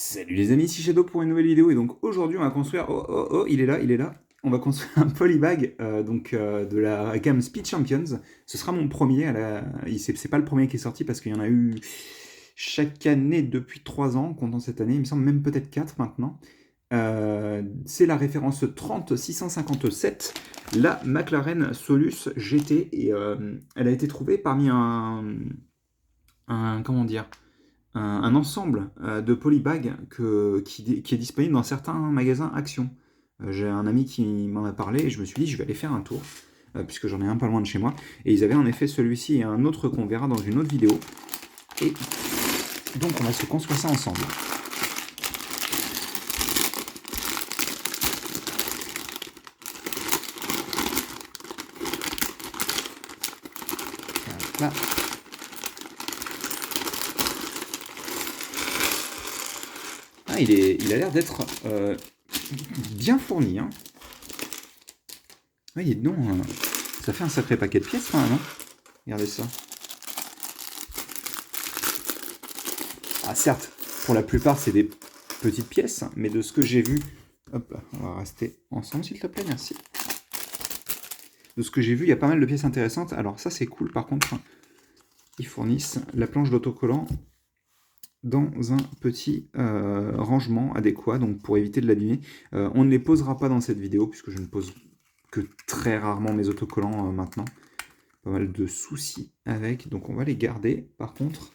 Salut les amis, ici Shadow pour une nouvelle vidéo et donc aujourd'hui on va construire, il est là, on va construire un polybag de la gamme Speed Champions. Ce sera mon premier, c'est pas le premier qui est sorti parce qu'il y en a eu chaque année depuis 3 ans, comptant cette année, il me semble même peut-être 4 maintenant. C'est la référence 30657, la McLaren Solus GT et elle a été trouvée parmi comment dire, un ensemble de polybags qui est disponible dans certains magasins Action. J'ai un ami qui m'en a parlé et je me suis dit je vais aller faire un tour, puisque j'en ai un pas loin de chez moi. Et ils avaient en effet celui-ci et un autre qu'on verra dans une autre vidéo. Et donc on va se construire ça ensemble. Là. Ah, il a l'air d'être bien fourni. Hein. Oui, non, ça fait un sacré paquet de pièces quand même. Hein. Regardez ça. Ah, certes, pour la plupart, c'est des petites pièces, mais de ce que j'ai vu... Hop là, on va rester ensemble, s'il te plaît, merci. De ce que j'ai vu, il y a pas mal de pièces intéressantes. Alors ça, c'est cool, par contre, ils fournissent la planche d'autocollant dans un petit rangement adéquat, donc pour éviter de l'abîmer. On ne les posera pas dans cette vidéo, puisque je ne pose que très rarement mes autocollants maintenant. Pas mal de soucis avec, donc on va les garder, par contre.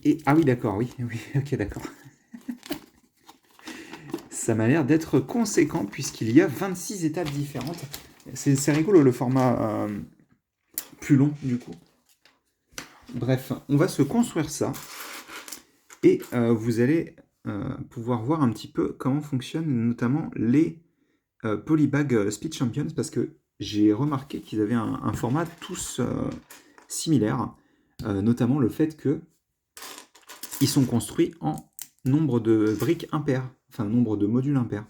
Et, ah oui, d'accord, oui, ok, d'accord. Ça m'a l'air d'être conséquent, puisqu'il y a 26 étapes différentes. C'est rigolo, le format plus long, du coup. Bref, on va se construire ça. Et vous allez pouvoir voir un petit peu comment fonctionnent notamment les polybags Speed Champions, parce que j'ai remarqué qu'ils avaient un format tous similaire, notamment le fait que ils sont construits en nombre de briques impaires, enfin nombre de modules impairs.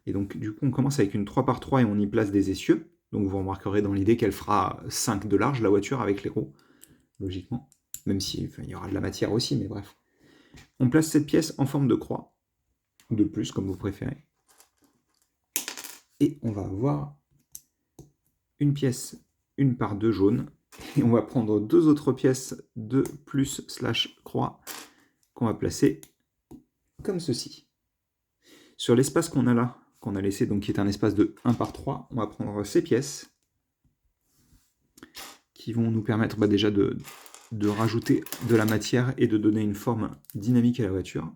Et donc du coup on commence avec une 3x3 et on y place des essieux, donc vous remarquerez dans l'idée qu'elle fera 5 de large la voiture avec les roues, logiquement, même si il y aura de la matière aussi, mais bref. On place cette pièce en forme de croix, ou de plus, comme vous préférez. Et on va avoir une pièce, une par deux jaune, et on va prendre deux autres pièces de plus / croix qu'on va placer comme ceci. Sur l'espace qu'on a là, qu'on a laissé, donc qui est un espace de 1 par 3, on va prendre ces pièces qui vont nous permettre déjà de rajouter de la matière et de donner une forme dynamique à la voiture.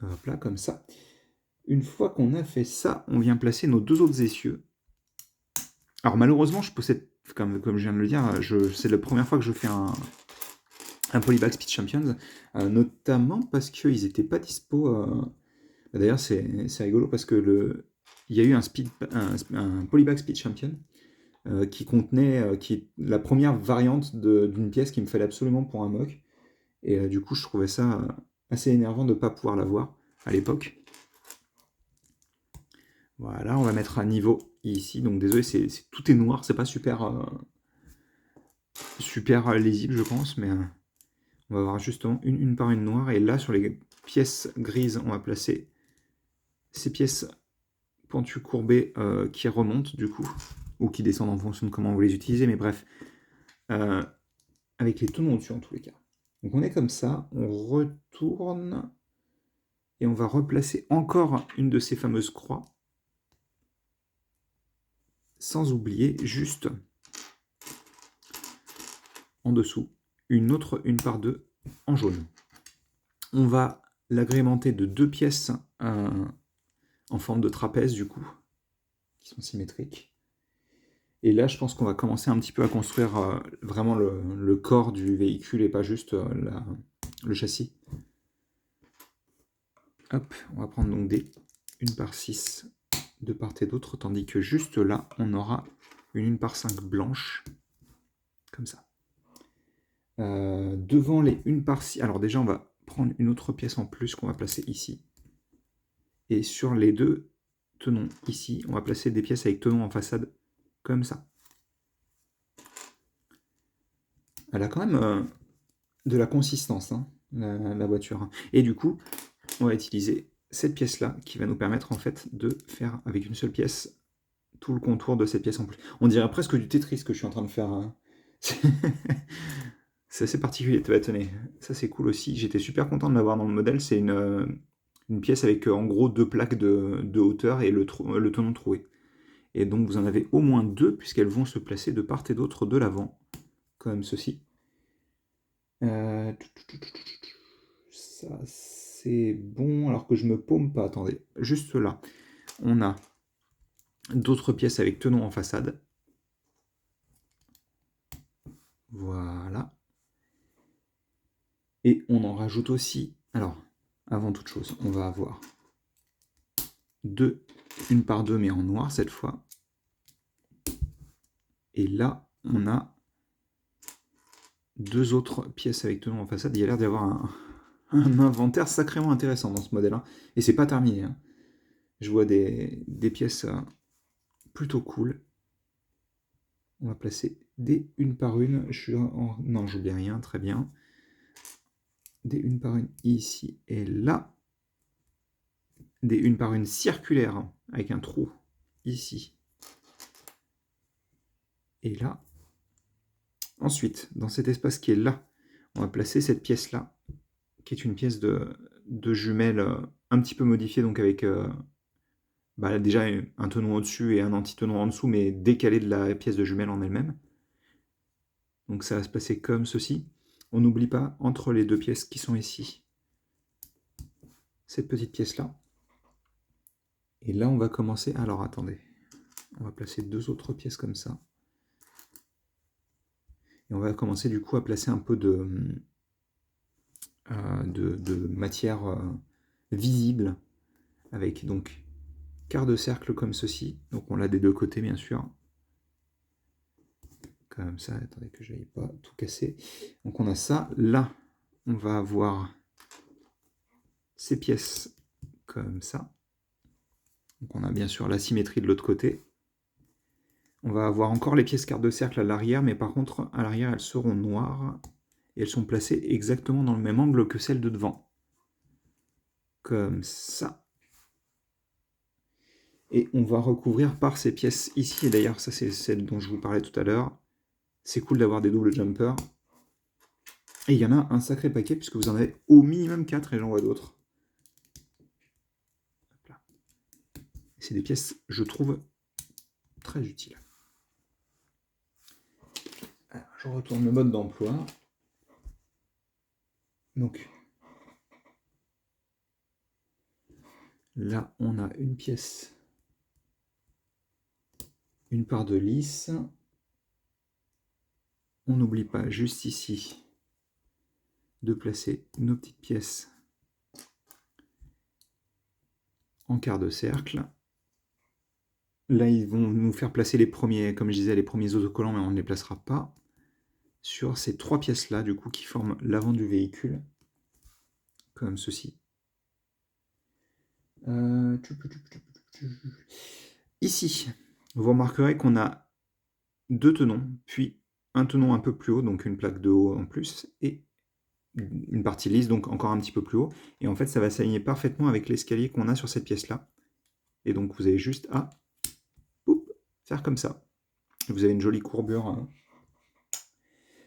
Hop là, comme ça. Une fois qu'on a fait ça, on vient placer nos deux autres essieux. Alors malheureusement, je possède, comme je viens de le dire, c'est la première fois que je fais un polybag Speed Champions, notamment parce qu'ils n'étaient pas dispo. D'ailleurs, c'est rigolo parce que il y a eu un polybag Speed Champion qui contenait qui est la première variante d'une pièce qu'il me fallait absolument pour un mock. Et du coup, je trouvais ça assez énervant de ne pas pouvoir l'avoir à l'époque. Voilà, on va mettre à niveau ici. Donc désolé, tout est noir, c'est pas super lisible, je pense, mais on va avoir justement une par une noire. Et là, sur les pièces grises, on va placer ces pièces pentues courbées qui remontent du coup, ou qui descendent en fonction de comment vous les utilisez, mais bref, avec les tenons au-dessus en tous les cas. Donc on est comme ça, on retourne et on va replacer encore une de ces fameuses croix, sans oublier juste en dessous une autre une par deux en jaune. On va l'agrémenter de deux pièces en forme de trapèze du coup, qui sont symétriques. Et là, je pense qu'on va commencer un petit peu à construire vraiment le corps du véhicule et pas juste le châssis. Hop, on va prendre donc des 1 par 6 de part et d'autre, tandis que juste là, on aura une 1 par 5 blanche, comme ça. Devant les 1 par 6, alors déjà, on va prendre une autre pièce en plus qu'on va placer ici. Et sur les deux tenons ici, on va placer des pièces avec tenons en façade, comme ça. Elle a quand même de la consistance. Hein. la voiture. Et du coup, on va utiliser cette pièce-là qui va nous permettre en fait de faire avec une seule pièce tout le contour de cette pièce en plus. On dirait presque du Tetris que je suis en train de faire. Hein. C'est assez particulier, tenez. Ça c'est cool aussi. J'étais super content de l'avoir dans le modèle. C'est une pièce avec en gros 2 plaques de hauteur et le tenon troué. Et donc vous en avez au moins 2 puisqu'elles vont se placer de part et d'autre de l'avant, comme ceci. Ça c'est bon, alors que je me paume pas. Attendez, juste là. On a d'autres pièces avec tenon en façade. Voilà. Et on en rajoute aussi. Alors, avant toute chose, on va avoir une par deux, mais en noir cette fois. Et là, on a 2 autres pièces avec tenon en façade. Il y a l'air d'y avoir un inventaire sacrément intéressant dans ce modèle. Hein. Et c'est pas terminé. Hein. Je vois des pièces plutôt cool. On va placer des une par une. Non, j'oublie rien, très bien. Des une par une ici et là. Des une par une circulaires avec un trou ici et là. Ensuite, dans cet espace qui est là, on va placer cette pièce-là, qui est une pièce de jumelle un petit peu modifiée, donc avec déjà un tenon au-dessus et un anti-tenon en dessous, mais décalé de la pièce de jumelle en elle-même. Donc ça va se passer comme ceci. On n'oublie pas, entre les 2 pièces qui sont ici, cette petite pièce-là. Et là, on va commencer... Alors, attendez. On va placer 2 autres pièces comme ça. Et on va commencer du coup à placer un peu de matière visible, avec donc quart de cercle comme ceci. Donc on l'a des 2 côtés bien sûr. Comme ça, attendez que je n'aille pas tout casser. Donc on a ça. Là, on va avoir ces pièces comme ça. Donc on a bien sûr la symétrie de l'autre côté. On va avoir encore les pièces quart de cercle à l'arrière, mais par contre, à l'arrière, elles seront noires. Et elles sont placées exactement dans le même angle que celles de devant. Comme ça. Et on va recouvrir par ces pièces ici. Et d'ailleurs, ça c'est celle dont je vous parlais tout à l'heure. C'est cool d'avoir des doubles jumpers. Et il y en a un sacré paquet, puisque vous en avez au minimum 4, et j'en vois d'autres. C'est des pièces, je trouve, très utiles. Alors, je retourne le mode d'emploi. Donc, là, on a une pièce, une part de lisse. On n'oublie pas, juste ici, de placer nos petites pièces en quart de cercle. Là, ils vont nous faire placer les premiers, comme je disais, les premiers autocollants, mais on ne les placera pas sur ces 3 pièces-là, du coup, qui forment l'avant du véhicule, comme ceci. Ici, vous remarquerez qu'on a 2 tenons, puis un tenon un peu plus haut, donc une plaque de haut en plus, et une partie lisse, donc encore un petit peu plus haut. Et en fait, ça va s'aligner parfaitement avec l'escalier qu'on a sur cette pièce-là. Et donc, vous avez juste à faire comme ça. Vous avez une jolie courbure hein.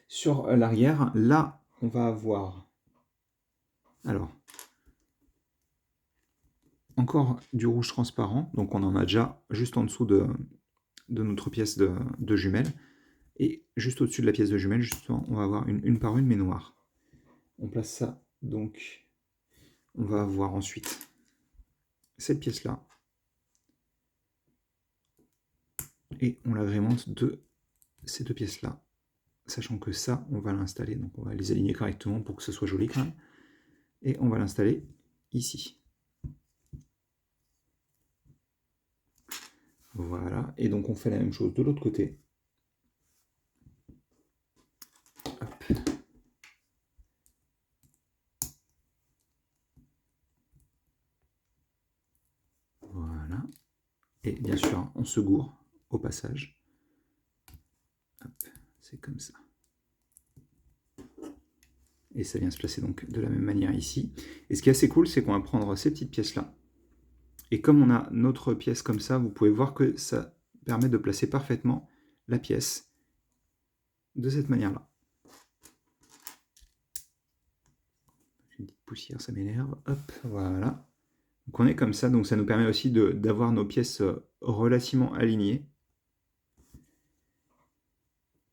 Sur l'arrière. Là, on va avoir... Alors, encore du rouge transparent. Donc, on en a déjà juste en dessous de notre pièce de jumelle. Et juste au-dessus de la pièce de jumelle, justement, on va avoir une par une, mais noire. On place ça, donc, on va avoir ensuite cette pièce-là. Et on l'agrémente de ces 2 pièces-là. Sachant que ça, on va l'installer, donc on va les aligner correctement pour que ce soit joli quand même. Et on va l'installer ici. Voilà, et donc on fait la même chose de l'autre côté. Hop. Voilà. Et bien sûr, on se gourre au passage. Hop, c'est comme ça. Et ça vient se placer donc de la même manière ici. Et ce qui est assez cool, c'est qu'on va prendre ces petites pièces-là. Et comme on a notre pièce comme ça, vous pouvez voir que ça permet de placer parfaitement la pièce de cette manière-là. Une petite poussière, ça m'énerve. Hop, voilà. Donc on est comme ça, donc ça nous permet aussi d'avoir nos pièces relativement alignées.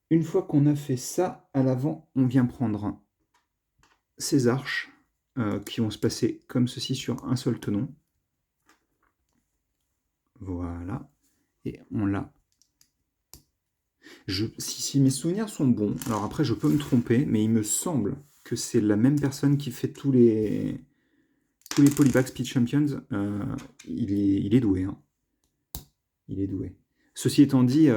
Une fois qu'on a fait ça, à l'avant, on vient prendre ces arches qui vont se placer comme ceci sur un seul tenon. Voilà. Et on l'a. Si mes souvenirs sont bons, alors après je peux me tromper, mais il me semble que c'est la même personne qui fait tous les Polyback Speed Champions. Il est doué. Hein. Il est doué. Ceci étant dit,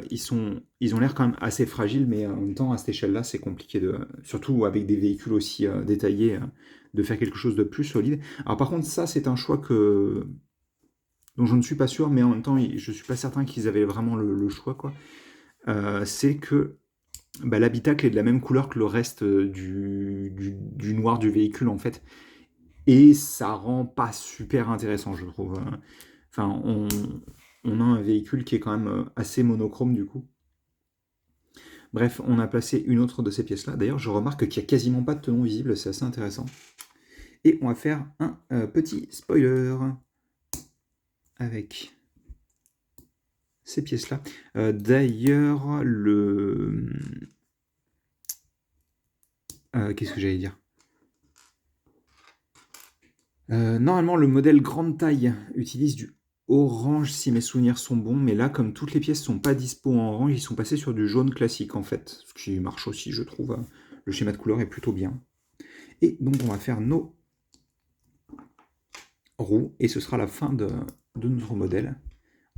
ils ont l'air quand même assez fragiles, mais en même temps, à cette échelle-là, c'est compliqué, surtout avec des véhicules aussi détaillés, de faire quelque chose de plus solide. Alors par contre, ça, c'est un choix dont je ne suis pas sûr, mais en même temps, je ne suis pas certain qu'ils avaient vraiment le choix, quoi. C'est que l'habitacle est de la même couleur que le reste du noir du véhicule, en fait. Et ça rend pas super intéressant, je trouve. Enfin, on a un véhicule qui est quand même assez monochrome, du coup. Bref, on a placé une autre de ces pièces-là. D'ailleurs, je remarque qu'il n'y a quasiment pas de tenon visible, c'est assez intéressant. Et on va faire un petit spoiler avec ces pièces-là. D'ailleurs, qu'est-ce que j'allais dire ? Normalement, le modèle grande taille utilise du orange si mes souvenirs sont bons, mais là, comme toutes les pièces sont pas dispo en orange, ils sont passés sur du jaune classique en fait, ce qui marche aussi, je trouve. Le schéma de couleur est plutôt bien. Et donc, on va faire nos roues, et ce sera la fin de notre modèle.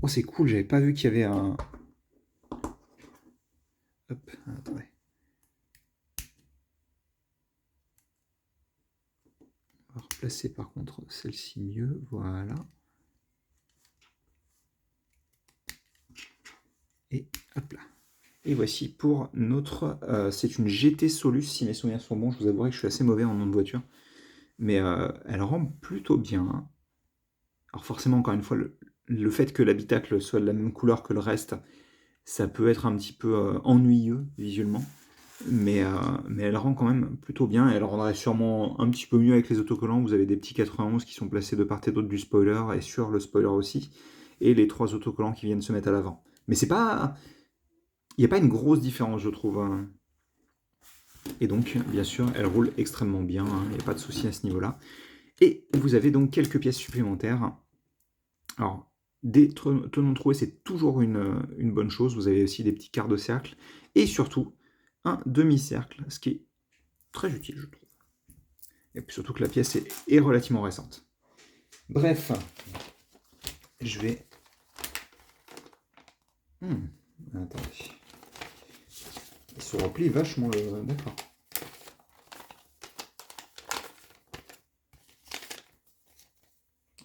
Oh, c'est cool, j'avais pas vu qu'il y avait un... Hop, attendez. On va replacer par contre celle-ci mieux, voilà. Et hop là. Et voici pour notre... c'est une GT Solus, si mes souvenirs sont bons. Je vous avouerai que je suis assez mauvais en nom de voiture. Mais elle rend plutôt bien. Alors forcément, encore une fois, le fait que l'habitacle soit de la même couleur que le reste, ça peut être un petit peu ennuyeux visuellement. Mais elle rend quand même plutôt bien. Elle rendrait sûrement un petit peu mieux avec les autocollants. Vous avez des petits 91 qui sont placés de part et d'autre du spoiler, et sur le spoiler aussi. Et les 3 autocollants qui viennent se mettre à l'avant. Mais c'est pas... Il n'y a pas une grosse différence, je trouve. Et donc, bien sûr, elle roule extrêmement bien. Il n'y a pas de souci à ce niveau-là. Et vous avez donc quelques pièces supplémentaires. Alors, des tenons troués, c'est toujours une bonne chose. Vous avez aussi des petits quarts de cercle. Et surtout, un demi-cercle, ce qui est très utile, je trouve. Et puis surtout que la pièce est relativement récente. Bref, je vais... attendez. Il se replie vachement le... D'accord.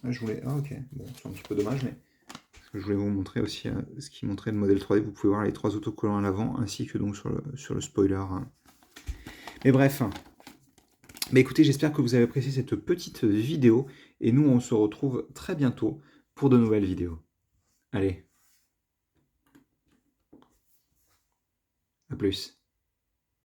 Ah, je voulais... Ah, ok. Bon, c'est un petit peu dommage, mais... Je voulais vous montrer aussi ce qui montrait le modèle 3D. Vous pouvez voir les 3 autocollants à l'avant, ainsi que donc sur le spoiler. Mais bref. Mais écoutez, j'espère que vous avez apprécié cette petite vidéo. Et nous, on se retrouve très bientôt pour de nouvelles vidéos. Allez. À plus.